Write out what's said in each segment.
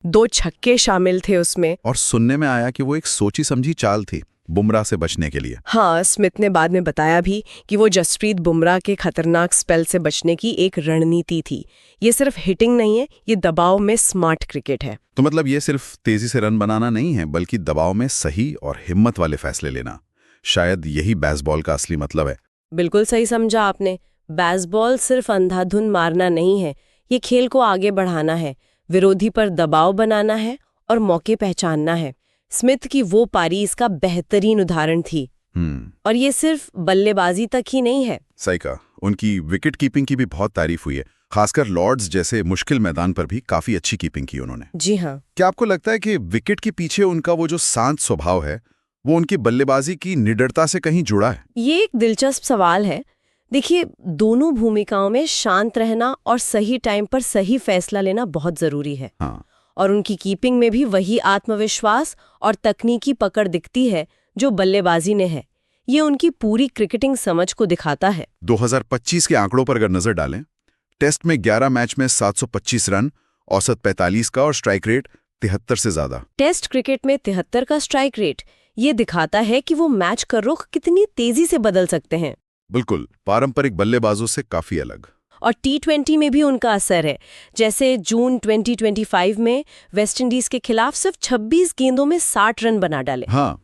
2 छक्के शामिल थे उसमें। और सुनने में आया कि वो एक सोची समझी चाल थी बुमराह से बचने के लिए। हाँ, स्मिथ ने बाद में बताया भी कि वो जसप्रीत बुमराह के खतरनाक स्पेल से बचने की एक रणनीति थी। ये सिर्फ हिटिंग नहीं है, ये दबाव में स्मार्ट क्रिकेट है। तो मतलब ये सिर्फ तेजी से रन बनाना नहीं है, बल्कि दबाव में सही और हिम्मत वाले फैसले लेना। शायद यही बेसबॉल का असली मतलब है। बिल्कुल सही समझा आपने। बेसबॉल सिर्फ अंधाधुन मारना नहीं है, ये खेल को आगे बढ़ाना है, विरोधी पर दबाव बनाना है और मौके पहचानना है। स्मिथ की वो पारी इसका बेहतरीन उदाहरण थी। और ये सिर्फ बल्लेबाजी तक ही नहीं है। सही कहा। उनकी विकेट कीपिंग की भी बहुत तारीफ हुई है, खासकर लॉर्ड्स जैसे मुश्किल मैदान पर भी काफी अच्छी कीपिंग की उन्होंने। जी हाँ। क्या आपको लगता है कि विकेट के पीछे उनका वो जो शांत स्वभाव है, वो उनकी बल्लेबाजी की निडरता से कहीं जुड़ा है? ये एक दिलचस्प सवाल है। देखिए, दोनों भूमिकाओं में शांत रहना और सही टाइम पर सही फैसला लेना बहुत जरूरी है। हाँ। और उनकी कीपिंग में भी वही आत्मविश्वास और तकनीकी पकड़ दिखती है जो बल्लेबाजी ने है। ये उनकी पूरी क्रिकेटिंग समझ को दिखाता है। 2025 के आंकड़ों पर अगर नजर डालें, टेस्ट में 11 मैच में 725 रन, औसत 45 का और स्ट्राइक रेट 73 से ज्यादा। टेस्ट क्रिकेट में 73 का स्ट्राइक रेट, ये दिखाता है कि वो मैच का रुख कितनी तेजी से बदल सकते हैं। बिल्कुल, पारंपरिक बल्लेबाजों से काफी अलग। और T20 में भी उनका असर है। जैसे जून 2025 में वेस्टइंडीज के खिलाफ सिर्फ 26 गेंदों में 60 रन बना डाले। हाँ।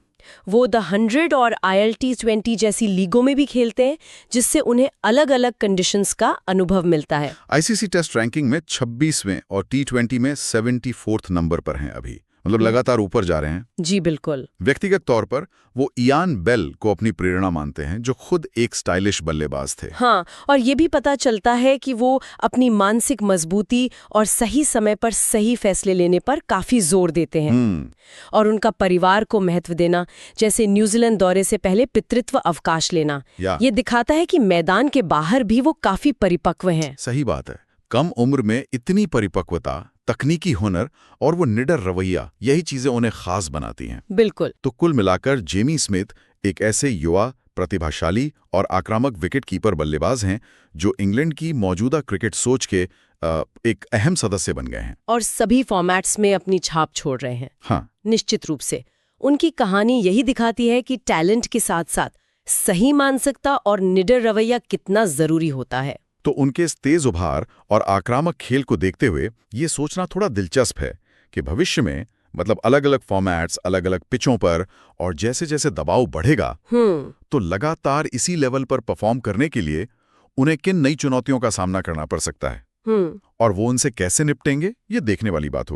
वो द 100 और ILT20 जैसी लीगों में भी खेलते हैं, जिससे उन्हें अलग अलग कंडीशंस का अनुभव मिलता है। आईसीसी टेस्ट रैंकिंग में 26वें और T20 में 74th नंबर पर हैं अभी, मतलब लगातार ऊपर जा रहे हैं। जी बिल्कुल। व्यक्तिगत तौर पर वो इयान बेल को अपनी प्रेरणा मानते हैं, जो खुद एक स्टाइलिश बल्लेबाज थे। हाँ, और ये भी पता चलता है कि वो अपनी मानसिक मजबूती और सही समय पर सही फैसले लेने पर काफी जोर देते हैं। और उनका परिवार को महत्व देना, जैसे न्यूजीलैंड दौरे से पहले पितृत्व अवकाश लेना, ये दिखाता है कि मैदान के बाहर भी वो काफी परिपक्व हैं। सही बात है। कम उम्र में इतनी परिपक्वता, तकनीकी हुनर और वो निडर रवैया, यही चीजें उन्हें खास बनाती हैं। बिल्कुल। तो कुल मिलाकर जेमी स्मिथ एक ऐसे युवा, प्रतिभाशाली और आक्रामक विकेट कीपर बल्लेबाज हैं जो इंग्लैंड की मौजूदा क्रिकेट सोच के एक अहम सदस्य बन गए हैं। और सभी फॉर्मेट्स में अपनी छाप छोड़ रहे हैं। हाँ, निश्चित रूप से उनकी कहानी यही दिखाती है कि टैलेंट के साथ साथ सही मानसिकता और निडर रवैया कितना जरूरी होता है। तो उनके इस तेज उभार और आक्रामक खेल को देखते हुए ये सोचना थोड़ा दिलचस्प है कि भविष्य में, मतलब अलग अलग फॉर्मेट्स, अलग अलग पिचों पर, और जैसे जैसे दबाव बढ़ेगा, तो लगातार इसी लेवल पर परफॉर्म करने के लिए उन्हें किन नई चुनौतियों का सामना करना पड़ सकता है, और वो उनसे कैसे निपटेंगे, ये देखने वाली बात होगी।